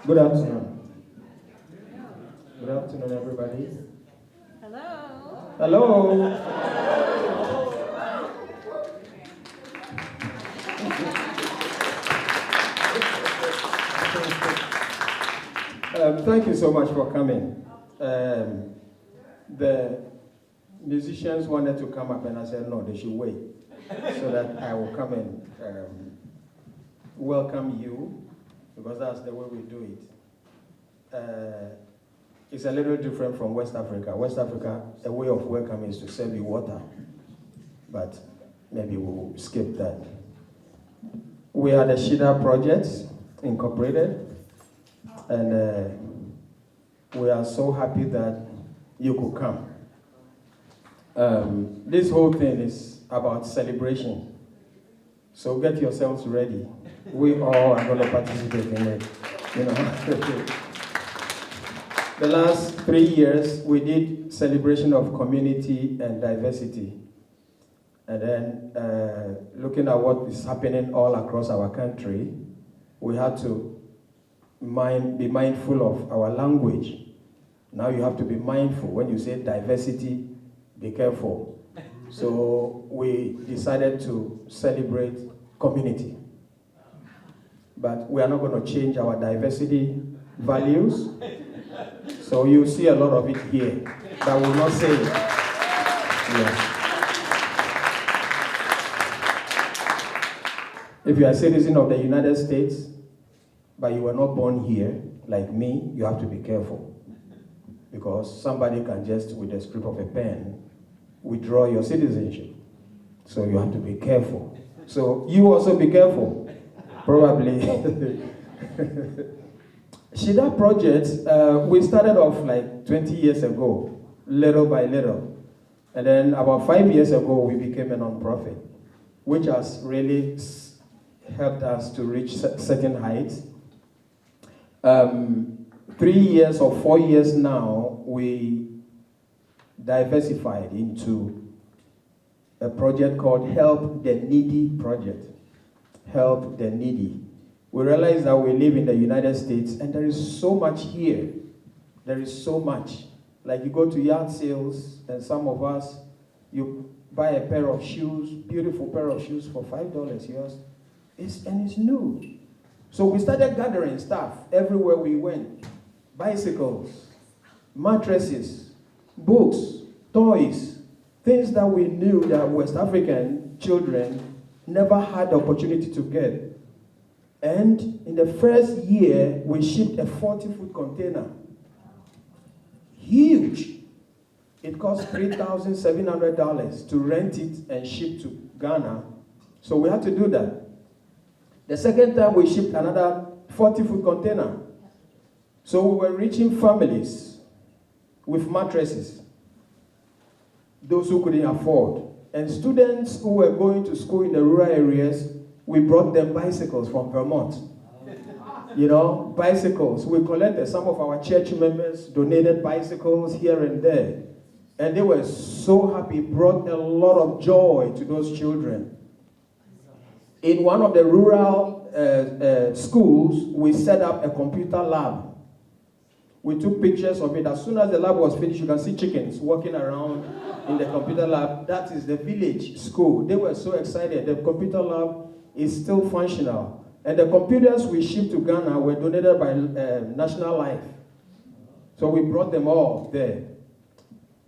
Good afternoon. Good afternoon, everybody. Hello. Hello. Thank you so much for coming. The musicians wanted to come up, and I said no, they should wait, so that I will come and welcome you, because that's the way we do it. It's a little different from West Africa. West Africa, a way of welcome is to serve you water, but maybe we'll skip that. We are the Shidaa Project Incorporated, and we are so happy that you could come. This whole thing is about celebration, so get yourselves ready. We all are going to participate in it, you know. The last 3 years, we did celebration of community and diversity. And then looking at what is happening all across our country, we had to be mindful of our language. Now you have to be mindful. When you say diversity, be careful. So we decided to celebrate community. But we are not going to change our diversity values. So you see a lot of it here that will not say it. Yes. If you are a citizen of the United States, but you were not born here, like me, you have to be careful. Because somebody can just, with the stroke of a pen, withdraw your citizenship. So you have to be careful. So you also be careful. Probably. Shidaa Project, we started off like 20 years ago, little by little. And then about 5 years ago, we became a non-profit, which has really helped us to reach certain heights. 3 years or 4 years now, we diversified into a project called Help the Needy Project. Help the Needy. We realize that we live in the United States and there is so much here. There is so much. Like you go to yard sales and some of us, you buy a pair of shoes, beautiful pair of shoes for $5 yours, and it's new. So we started gathering stuff everywhere we went. Bicycles, mattresses, books, toys, things that we knew that West African children never had the opportunity to get. And in the first year, we shipped a 40-foot container. Huge. It cost $3,700 to rent it and ship to Ghana. So we had to do that. The second time, we shipped another 40-foot container. So we were reaching families with mattresses, those who couldn't afford. And students who were going to school in the rural areas, we brought them bicycles from Vermont. You know, bicycles. We collected, some of our church members donated bicycles here and there. And they were so happy. It brought a lot of joy to those children. In one of the rural schools, we set up a computer lab. We took pictures of it. As soon as the lab was finished, you can see chickens walking around in the computer lab. That is the village school. They were so excited. The computer lab is still functional. And the computers we shipped to Ghana were donated by National Life. So we brought them all there.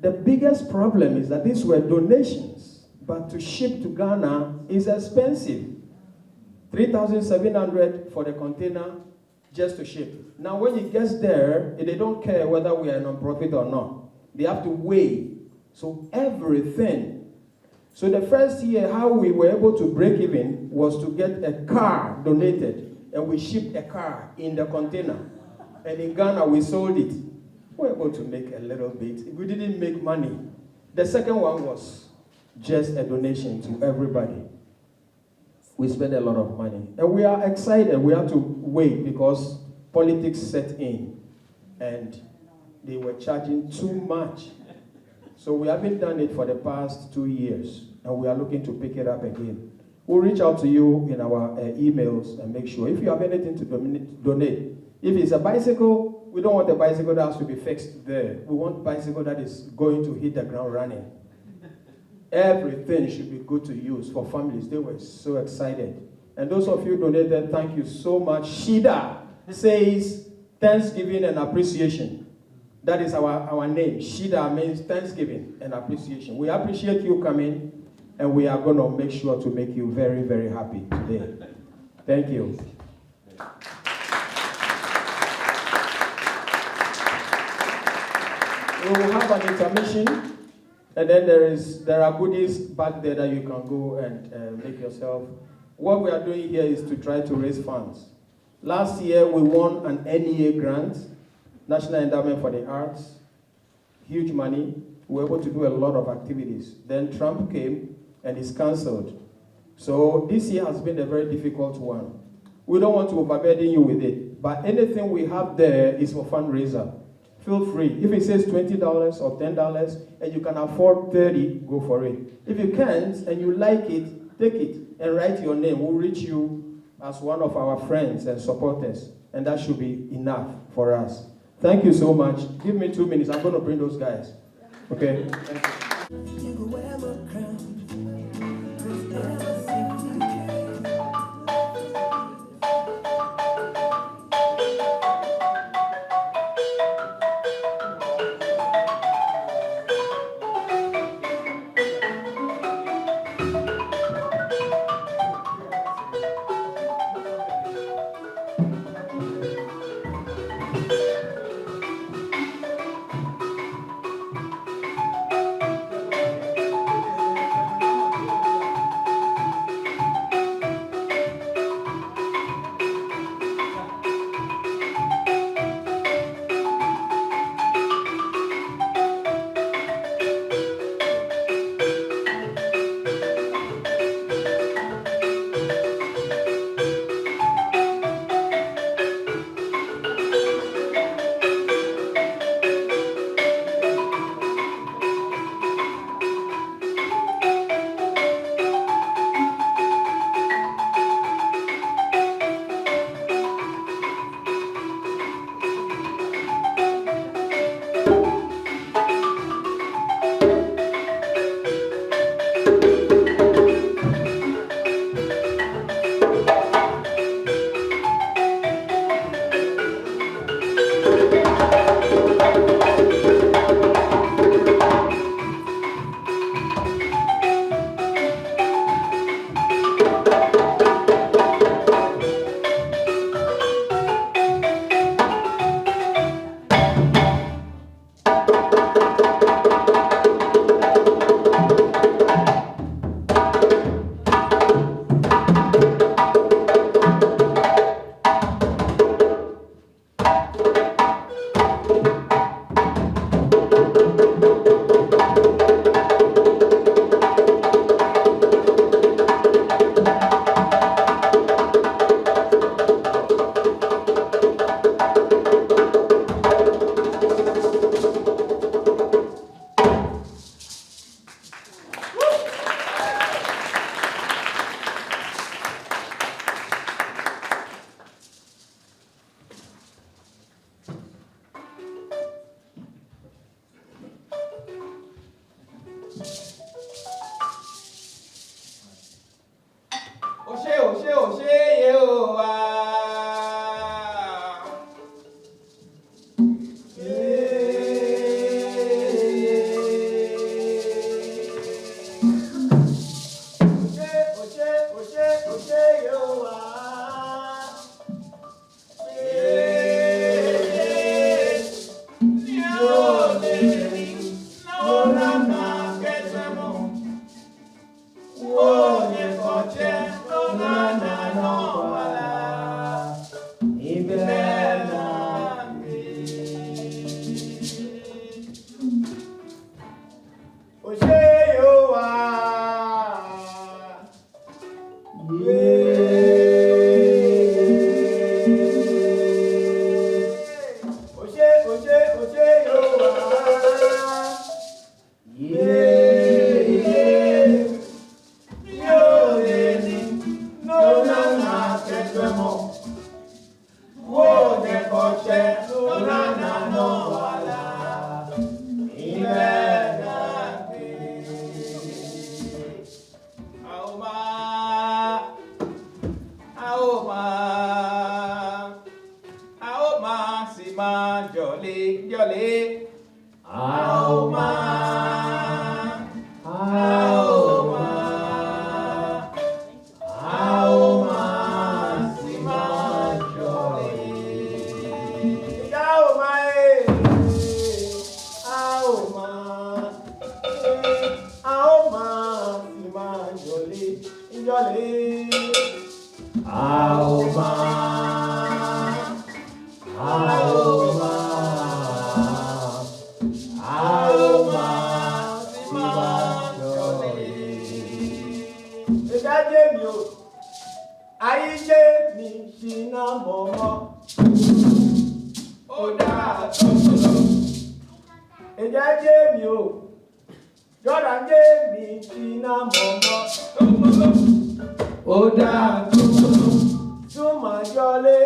The biggest problem is that these were donations, but to ship to Ghana is expensive. $3,700 for the container just to ship. Now when it gets there, they don't care whether we are a non-profit or not. They have to weigh. So everything. So the first year, how we were able to break even was to get a car donated, and we shipped a car in the container. And in Ghana, we sold it. We were able to make a little bit. We didn't make money. The second one was just a donation to everybody. We spent a lot of money. And we are excited. We have to wait because politics set in, and they were charging too much. So we haven't done it for the past 2 years, and we are looking to pick it up again. We'll reach out to you in our emails and make sure. If you have anything to donate, If it's a bicycle, we don't want a bicycle that has to be fixed there. We want a bicycle that is going to hit the ground running. Everything should be good to use for families. They were so excited. And those of you donated, thank you so much. Shidaa says Thanksgiving and appreciation. That is our name. Shidaa means Thanksgiving and appreciation. We appreciate you coming, and we are going to make sure to make you very, very happy today. Thank you. We will have an intermission, and then there are goodies back there that you can go and make yourself. What we are doing here is to try to raise funds. Last year, we won an NEA grant, National Endowment for the Arts, huge money. We were able to do a lot of activities. Then Trump came, and it's cancelled. So this year has been a very difficult one. We don't want to overburden you with it, but anything we have there is for fundraiser. Feel free. If it says $20 or $10 and you can afford 30, go for it. If you can't and you like it, take it and write your name. We'll reach you as one of our friends and supporters, and that should be enough for us. Thank you so much. Give me 2 minutes. I'm going to bring those guys. Okay? Thank you. Aoma Simanjole. Ejaje mi o. Ayije mi shina momo. Oda tokolo. Ejaje mi o. Joranje mi shina momo. Tokolo. Oda tokolo. Sumanjole.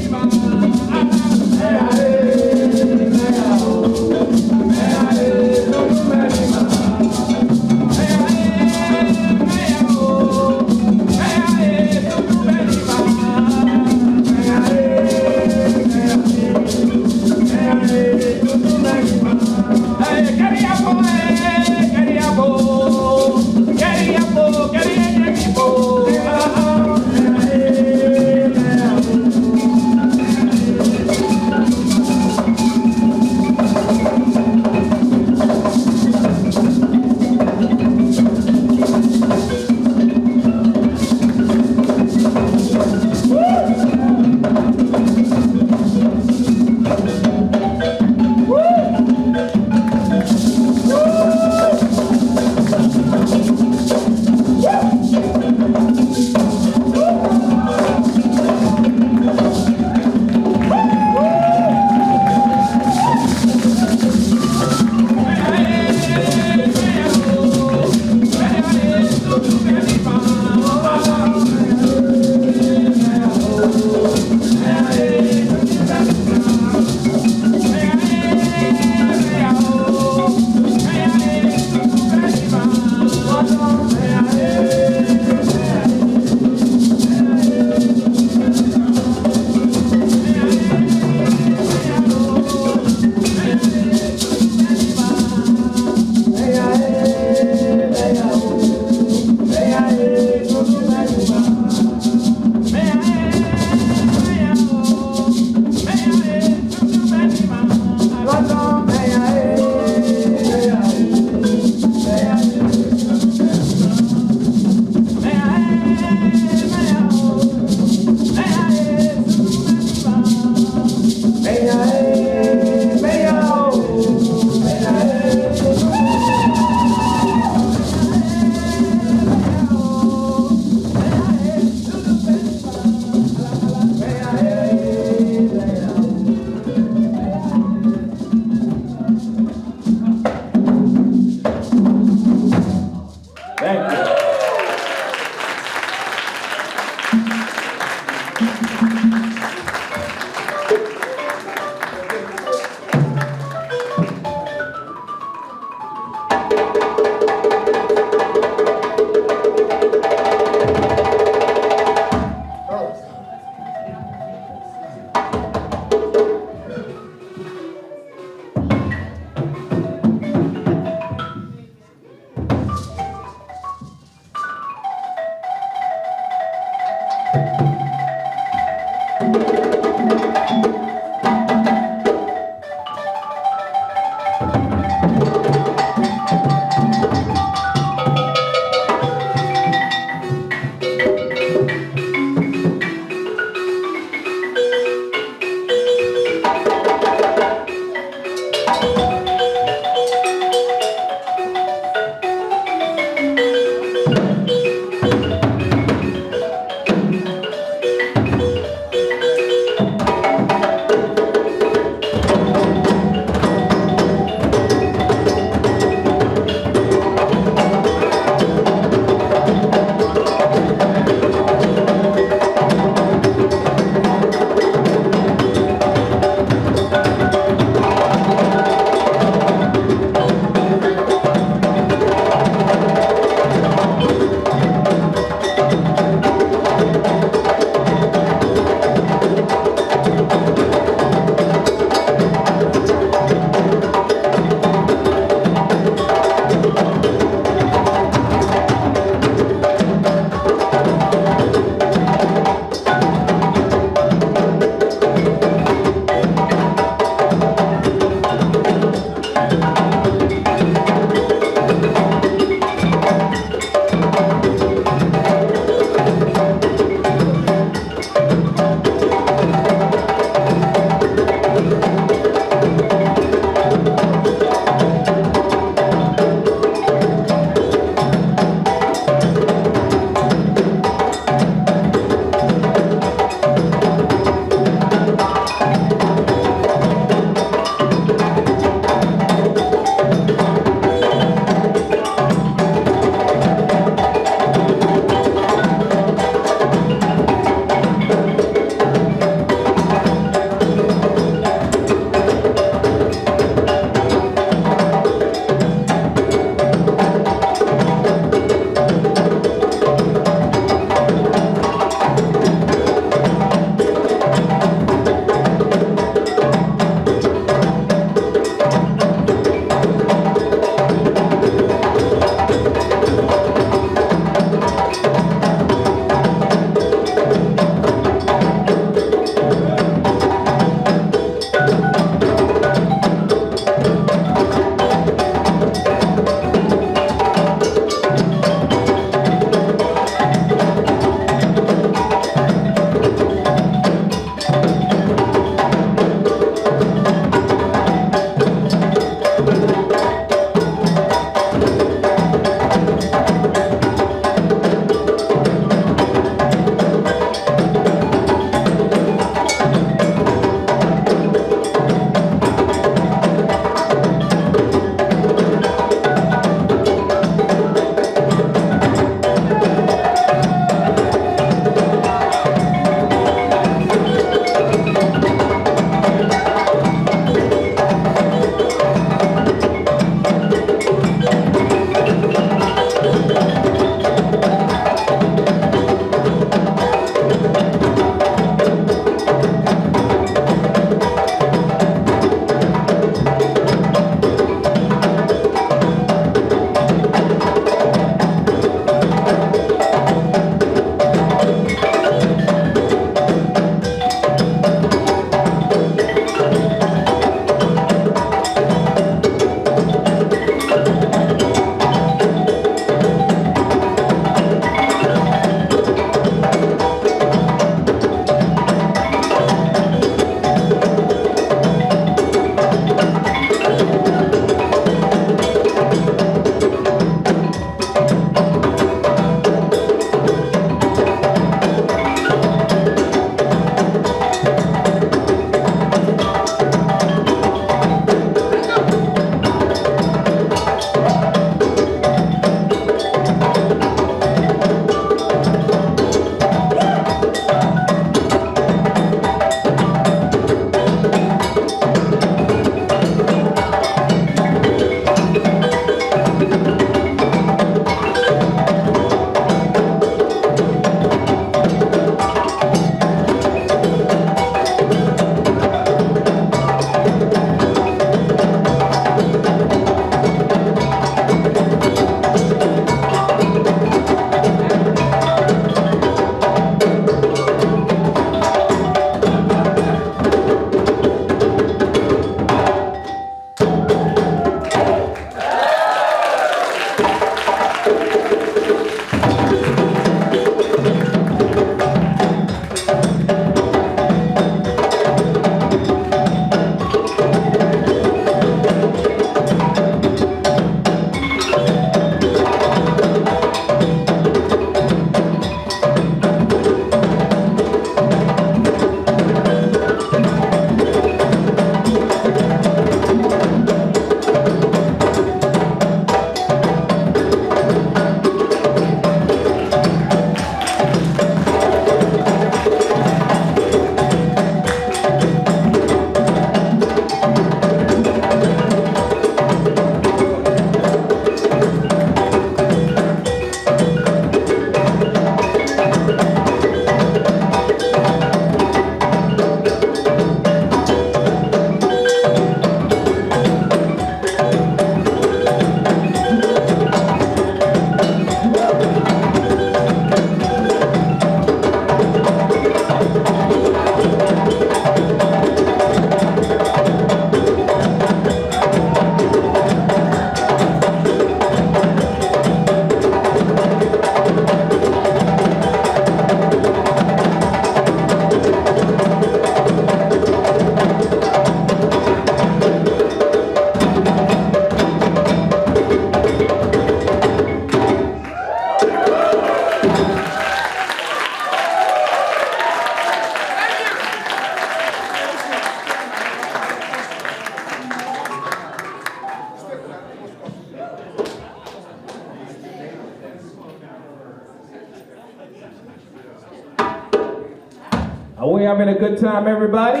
we having a good time, everybody?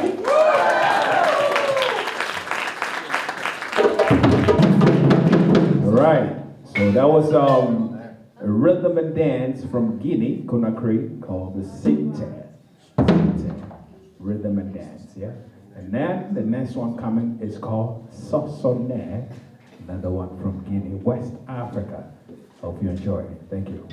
All right. So that was a rhythm and dance from Guinea, Conakry, called the Sitar. Rhythm and dance, yeah? And then the next one coming is called Sosone, another one from Guinea, West Africa. Hope you enjoy it. Thank you.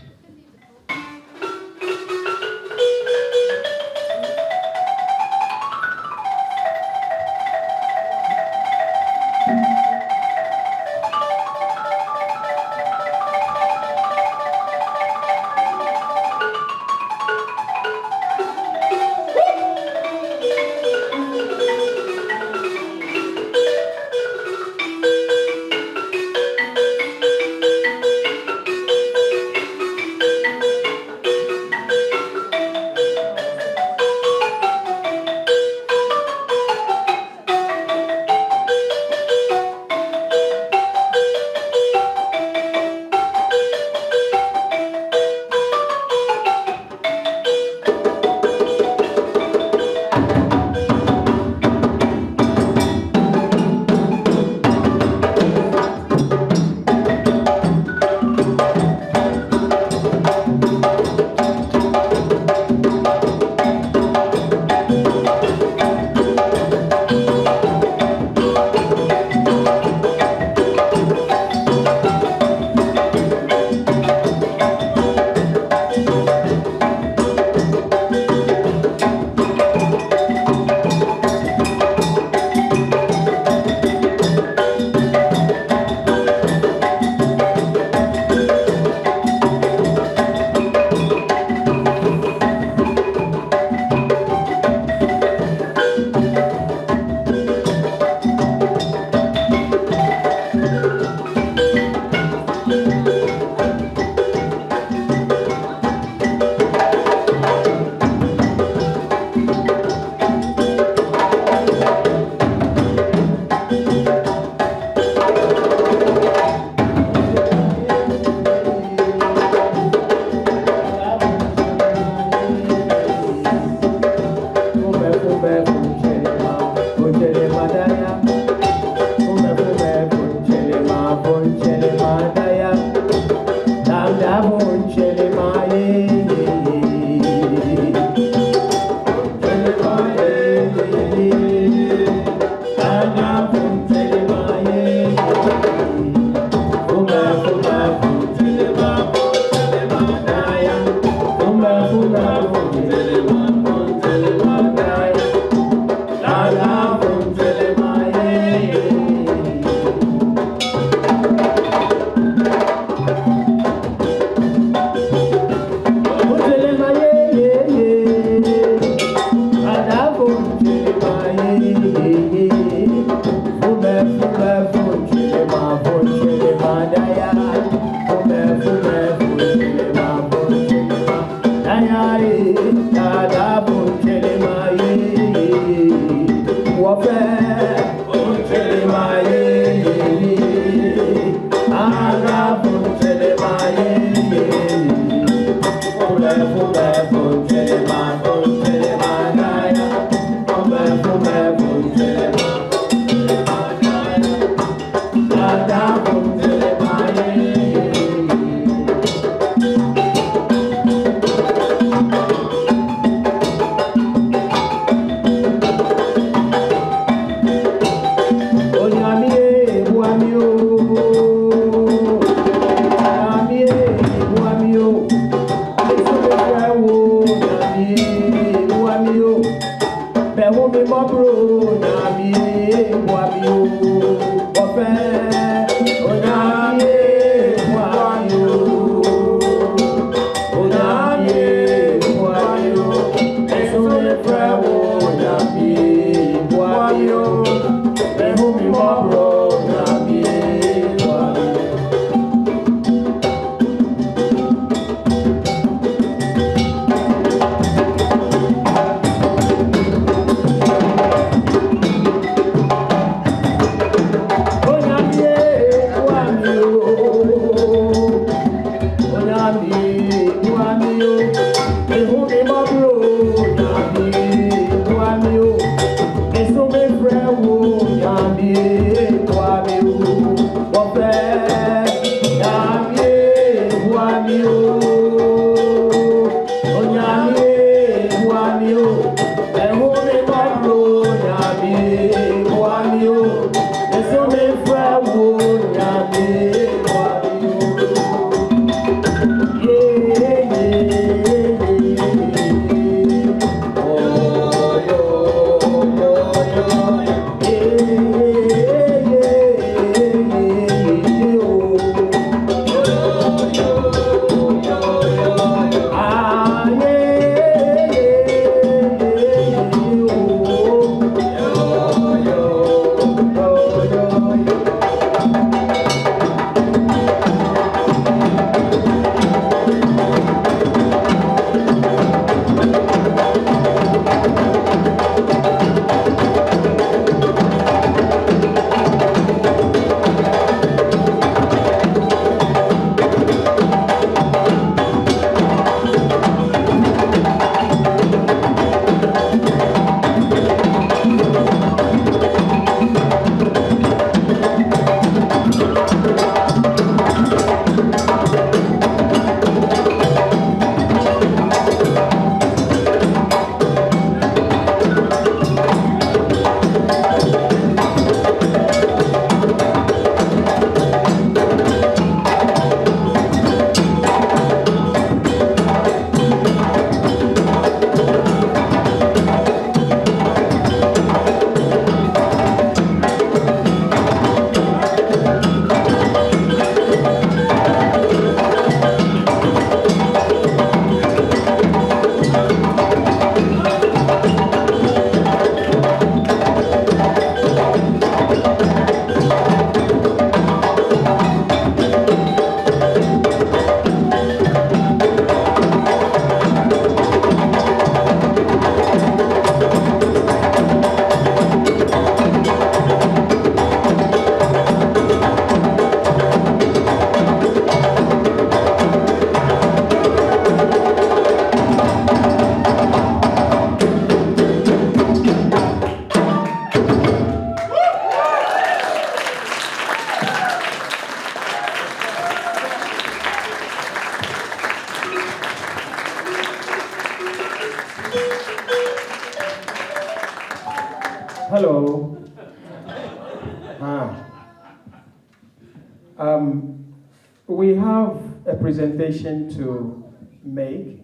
We have a presentation to make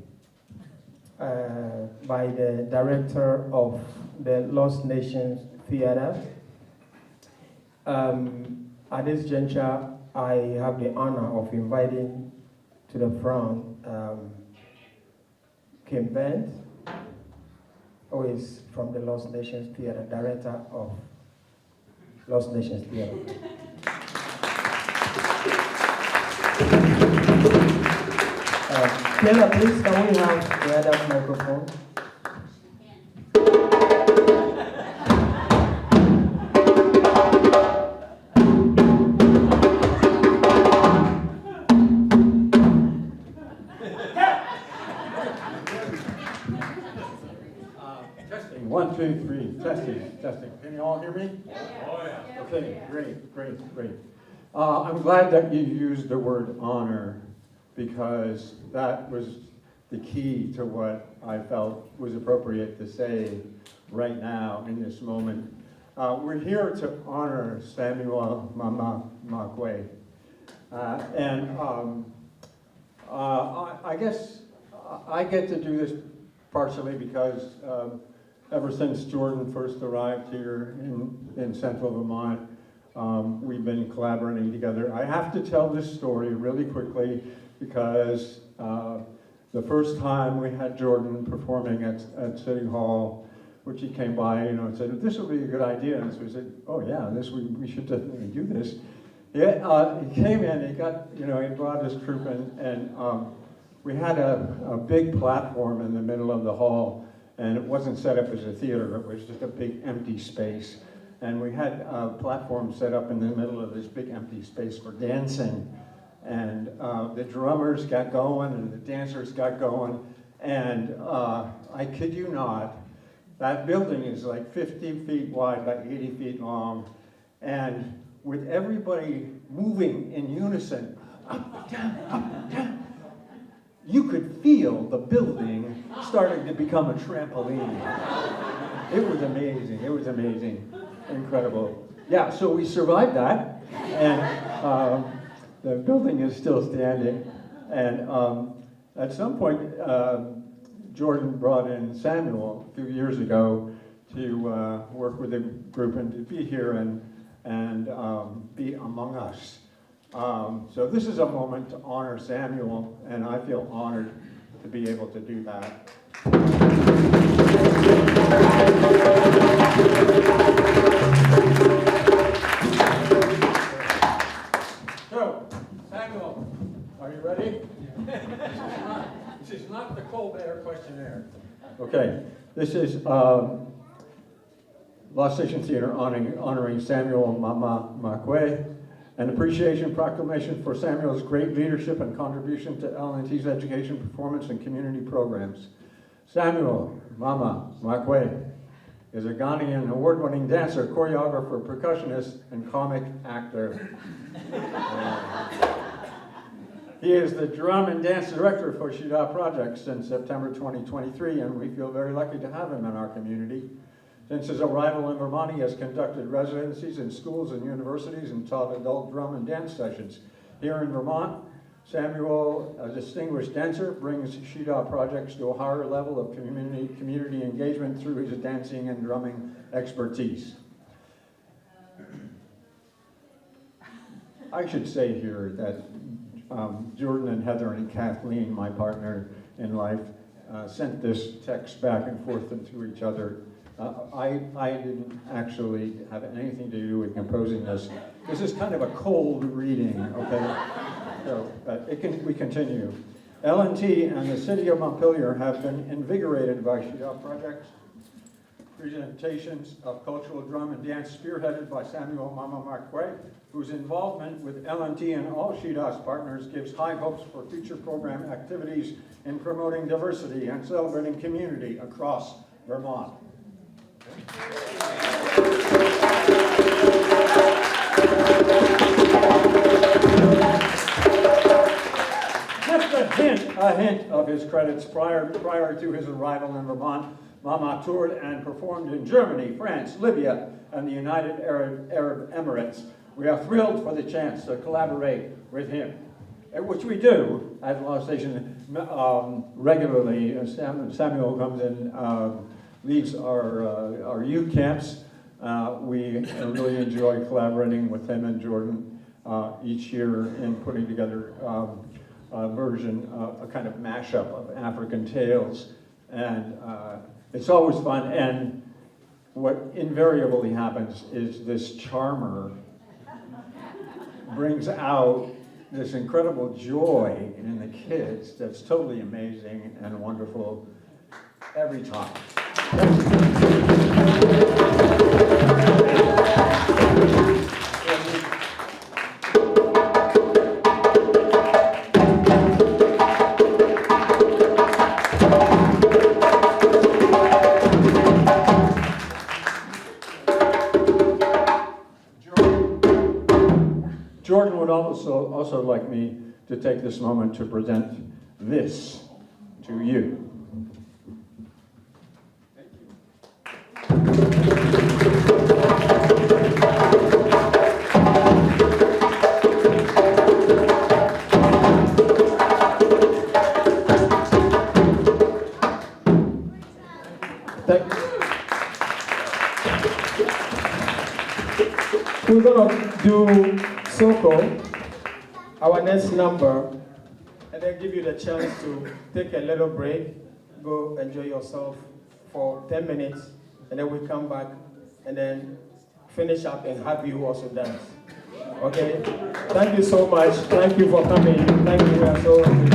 by the director of the Lost Nations Theater. At this juncture, I have the honor of inviting to the front Kim Bent, who is from the Lost Nations Theater, director of Lost Nations Theater. Taylor, please, can we have the other microphone? Testing, 1, 2, 3, testing. Can you all hear me? Oh, yeah. Okay, great. I'm glad that you used the word honor, because that was the key to what I felt was appropriate to say right now in this moment. We're here to honor Samuel Mama Makwe. I guess I get to do this partially because ever since Jordan first arrived here in central Vermont, we've been collaborating together. I have to tell this story really quickly because the first time we had Jordan performing at City Hall, which he came by, and said, "This will be a good idea." And so we said, "Oh yeah, we should definitely do this." Yeah, he came in, he brought his troupe in, and we had a big platform in the middle of the hall, and it wasn't set up as a theater, it was just a big empty space. And we had a platform set up in the middle of this big empty space for dancing. And the drummers got going and the dancers got going. And I kid you not, that building is like 50 feet wide by 80 feet long. And with everybody moving in unison, up, down, you could feel the building starting to become a trampoline. It was amazing, incredible. Yeah, so we survived that, and the building is still standing. And at some point, Jordan brought in Samuel a few years ago to work with the group and to be here and be among us. So this is a moment to honor Samuel, and I feel honored to be able to do that. So, Samuel, are you ready? This is not the Colbert questionnaire. Okay, this is Lost Station Theater honoring Samuel Mama Makwe, an appreciation proclamation for Samuel's great leadership and contribution to LNT's education, performance, and community programs. Samuel Mama Makwe is a Ghanaian award-winning dancer, choreographer, percussionist, and comic actor. He is the drum and dance director for Shidaa Project since September 2023, and we feel very lucky to have him in our community. Since his arrival in Vermont, he has conducted residencies in schools and universities and taught adult drum and dance sessions. Here in Vermont, Samuel, a distinguished dancer, brings Shidaa projects to a higher level of community engagement through his dancing and drumming expertise. I should say here that Jordan and Heather and Kathleen, my partner in life, sent this text back and forth to each other. I didn't actually have anything to do with composing this. This is kind of a cold reading, okay? So, but we continue. L&T and the City of Montpelier have been invigorated by Shidaa projects, presentations of cultural drum and dance spearheaded by Samuel Mama Makwe, whose involvement with L&T and all Shidaa's partners gives high hopes for future program activities in promoting diversity and celebrating community across Vermont. Just a hint of his credits. Prior to his arrival in Vermont, Mama toured and performed in Germany, France, Libya, and the United Arab Emirates, We are thrilled for the chance to collaborate with him, which we do at the Law Station regularly. Samuel comes in, leads our youth camps. We really enjoy collaborating with him and Jordan each year in putting together a version, a kind of mashup of African tales. And it's always fun. And what invariably happens is this charmer brings out this incredible joy in the kids that's totally amazing and wonderful every time. Jordan would also like me to take this moment to present this to you. We're gonna do Soko, our next number, and then give you the chance to take a little break, go enjoy yourself for 10 minutes, and then we come back and then finish up and have you also dance. Okay? Thank you so much. Thank you for coming. Thank you. We are so happy.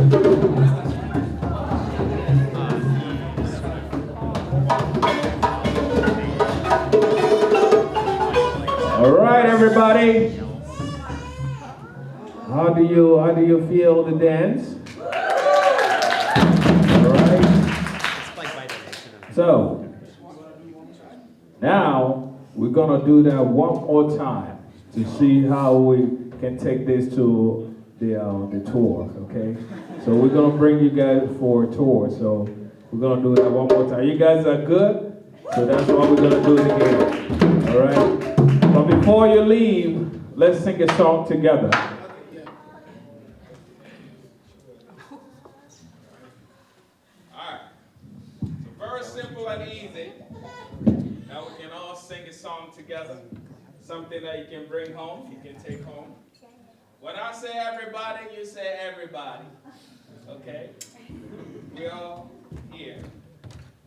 All right, everybody. How do you feel the dance? All right. So now we're gonna do that one more time to see how we can take this to the tour. Okay. So we're gonna bring you guys for a tour. So we're gonna do that one more time. You guys are good? So that's why we're gonna do it again. All right. But before you leave, let's sing a song together. Alright. So very simple and easy. Now we can all sing a song together. Something that you can bring home, you can take home. When I say everybody, you say everybody. Okay? We all here.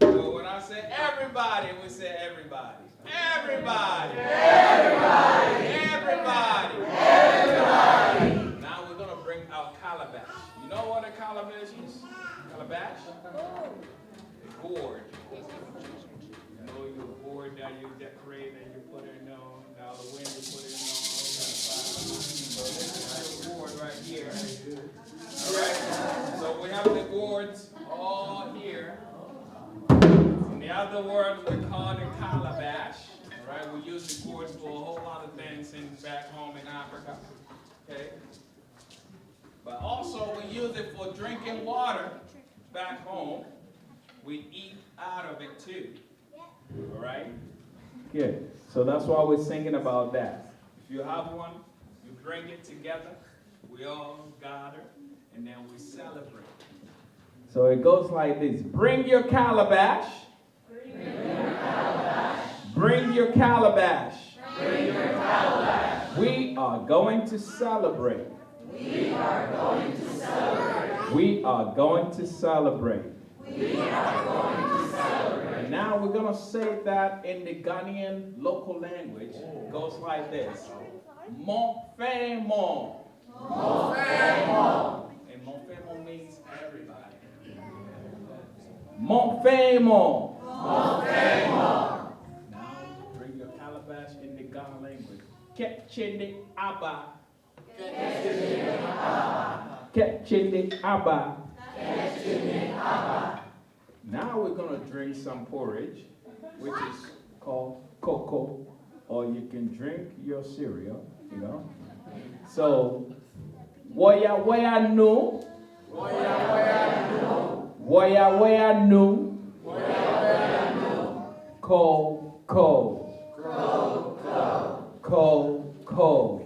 So when I say everybody, we say everybody. Everybody! Everybody! Everybody! Everybody! Now we're going to bring out calabash. You know what a calabash is? Calabash? A gourd. You know your gourd that you decorate and you put it on. Now the wind you put it on. So this is your gourd right here. Alright? So we have the gourds all here. In the other word, we call it calabash. Right? We use the gourds for a whole lot of things back home in Africa. Okay? But also we use it for drinking water back home. We eat out of it too. All right? Good. So that's why we're singing about that. If you have one, you bring it together. We all gather and then we celebrate. So it goes like this. Bring your calabash. Bring your calabash. Bring your calabash. We are going to celebrate. We are going to celebrate. We are going to celebrate. We are going to celebrate. Now we're going to say that in the Ghanaian local language. It goes like this. Mon frère mon. Mon frère mon. And mon frère mon means everybody. Mon frère mon. Mon frère mon. Bring your calabash in the Ghana language. Ketchende Abba. Ketchende Abba. Ketchende Abba. Now we're going to drink some porridge, which is called cocoa, or you can drink your cereal, you know. So, waya waya no. Waya waya no. Waya waya no. Waya waya no. Ko ko. Ko, ko.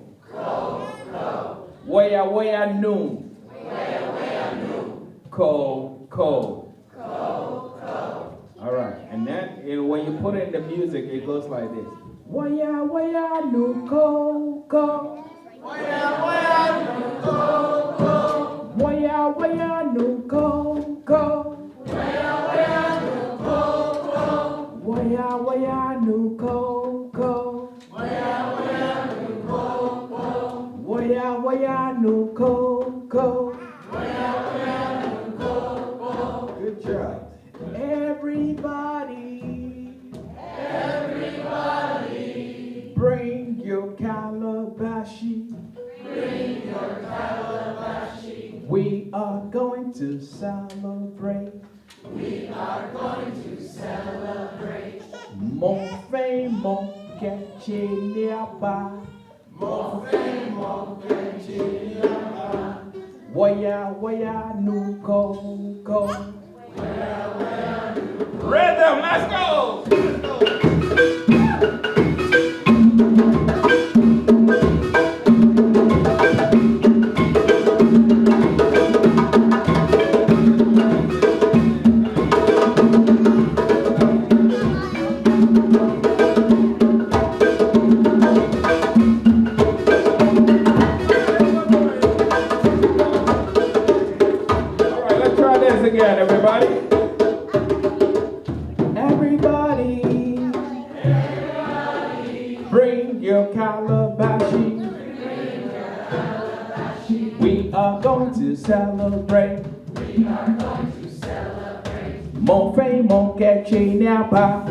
Waya waya noon. Ko, ko. All right, and then when you put in the music, it goes like this. Waya waya no ko, ko. Waya waya no ko, ko. Waya waya no ko, ko. Waya waya no ko, ko. Waya waya no ko, ko. Waya waya no ko ko. Good job. Everybody, bring your calabashi. We are going to celebrate. Mon frère, mon ketchende Abba. Waya waya no ko ko. Rhythm, let's go! Again, everybody. Everybody, bring your calabashi. We are going going to celebrate. We are going to celebrate. Mon fait, mon catchy napa.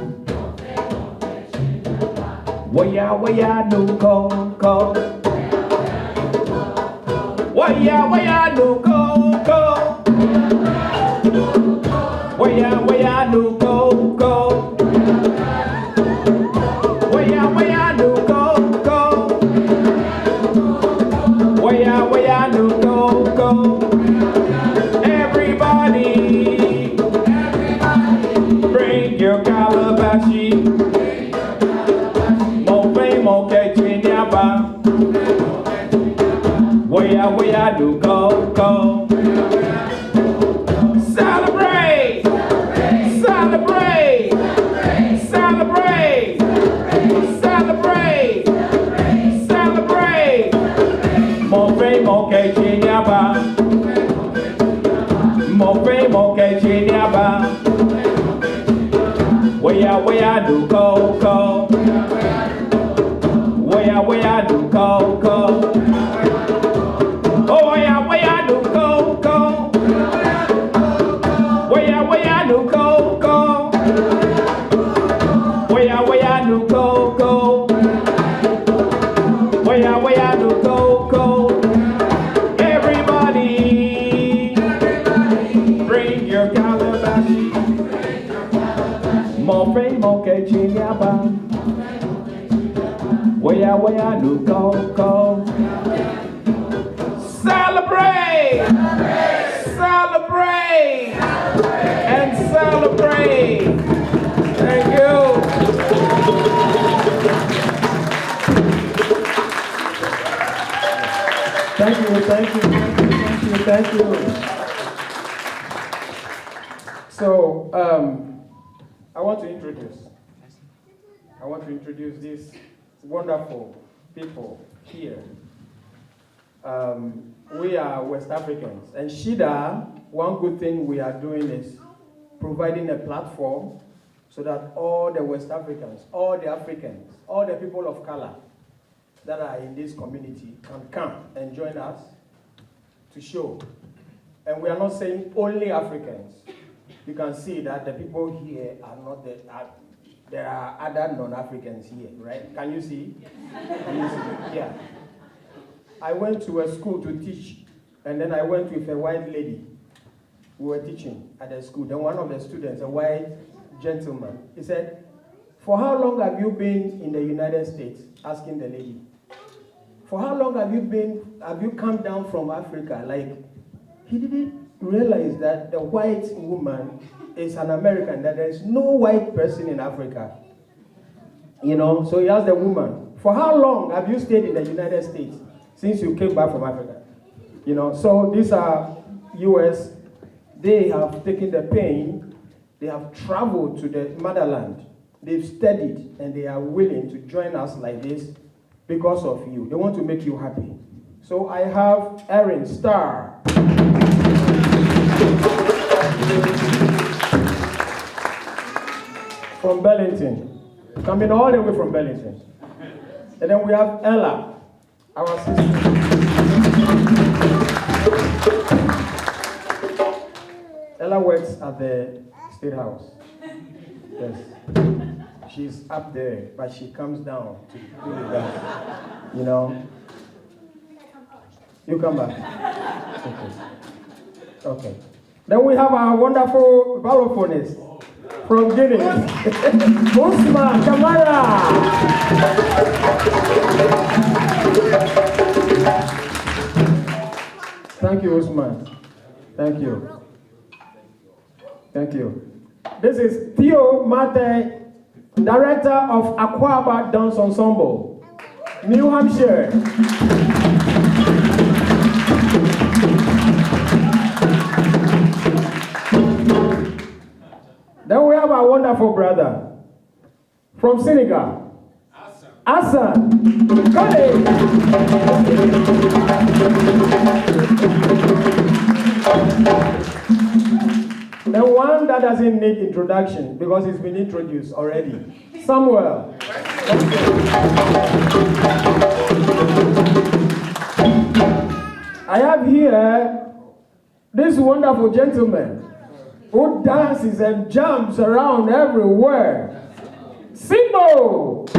Waya, no go. Waya, no go. Waya, no go. Waya, no go. Waya, no go. Everybody, bring your calabashi. Mon fait, mon catchy napa. Waya, no go. Celebrate! Celebrate! Celebrate! Celebrate! Celebrate! Mon fait, mon catchy napa. Mon fait, mon catchy napa. Waya, no go. Waya, no go. Oh, waya, no go. Waya, no go. Waya, no go. Waya, no go. Everybody, bring your calabashi. Mon fait, mon catchy napa. Waya, no go. Celebrate! Celebrate! And celebrate! Thank you. Thank you. So, I want to introduce these wonderful people here. We are West Africans, and Shidaa, one good thing we are doing is providing a platform so that all the West Africans, all the Africans, all the people of color that are in this community can come and join us to show. And we are not saying only Africans. You can see that the people here are not there are other non-Africans here, right? Can you see? Can you see? Yeah. I went to a school to teach, and then I went with a white lady. We were teaching at the school. Then one of the students, a white gentleman, he said, "For how long have you been in the United States?" Asking the lady. "For how long have you come down from Africa?" Like, he didn't realize that the white woman is an American, that there is no white person in Africa. You know, so he asked the woman, "For how long have you stayed in the United States since you came back from Africa?" You know, so these are US. They have taken the pain. They have traveled to the motherland. They've studied, and they are willing to join us like this because of you. They want to make you happy. So I have Erin Starr. From Burlington. Coming all the way from Burlington. And then we have Ella, our sister. Ella works at the State House. Yes. She's up there, but she comes down to do that. You know? You come back. Okay. Then we have our wonderful ballophonist from Guinea, Usman Kamara. Thank you, Usman. Thank you. Thank you. This is Theo Mate, Director of Aquaba Dance Ensemble, New Hampshire. Then we have our wonderful brother from Senegal, Hassan. The one that doesn't need introduction because it's been introduced already, Samuel. I have here this wonderful gentleman who dances and jumps around everywhere. Simbo!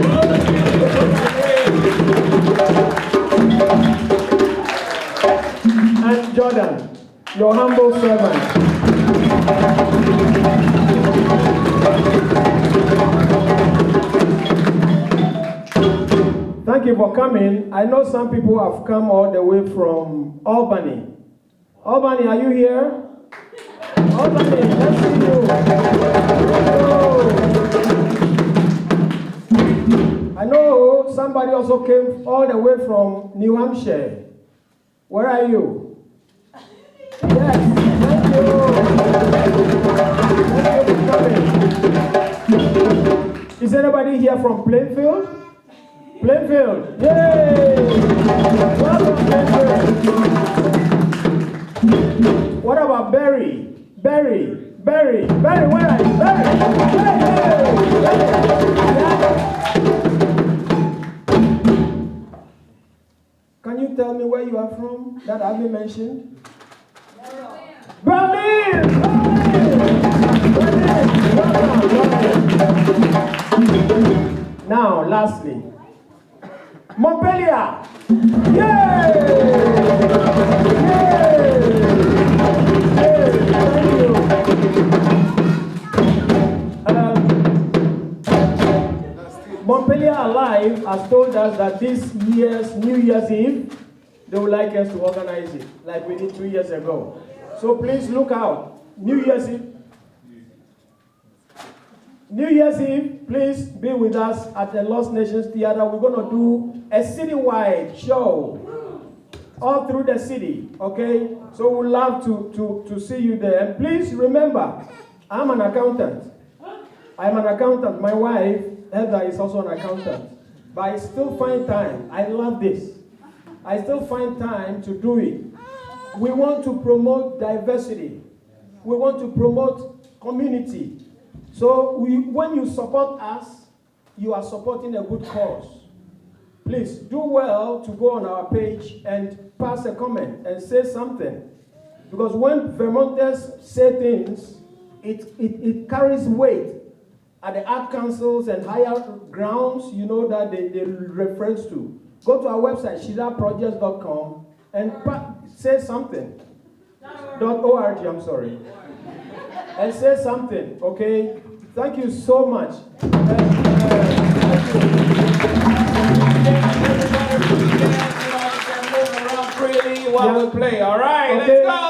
And Jordan, your humble servant. Thank you for coming. I know some people have come all the way from Albany. Albany, are you here? Albany, let's see you. I know somebody also came all the way from New Hampshire. Where are you? Yes, thank you. Thank you for coming. Is anybody here from Plainfield? Plainfield, yay! Welcome, Plainfield. What about Barry? Barry, where are you? Barry! Can you tell me where you are from that I haven't mentioned? Berlin! Welcome. Now, lastly, Montpellier! Yay! Thank you. Montpellier Alive has told us that this year's New Year's Eve, they would like us to organize it, like we did 2 years ago. So please look out. New Year's Eve, please be with us at the Lost Nations Theater. We're going to do a citywide show all through the city, okay? So we'd love to see you there. And please remember, I'm an accountant. My wife, Heather, is also an accountant. But I still find time. I love this. I still find time to do it. We want to promote diversity. We want to promote community. So when you support us, you are supporting a good cause. Please do well to go on our page and pass a comment and say something. Because when Vermonters say things, it carries weight at the art councils and higher grounds, you know, that they reference to. Go to our website, ShidaaProjects.com, and say something. .org, I'm sorry. And say something, okay? Thank you so much. While we play, all right, okay. Let's go.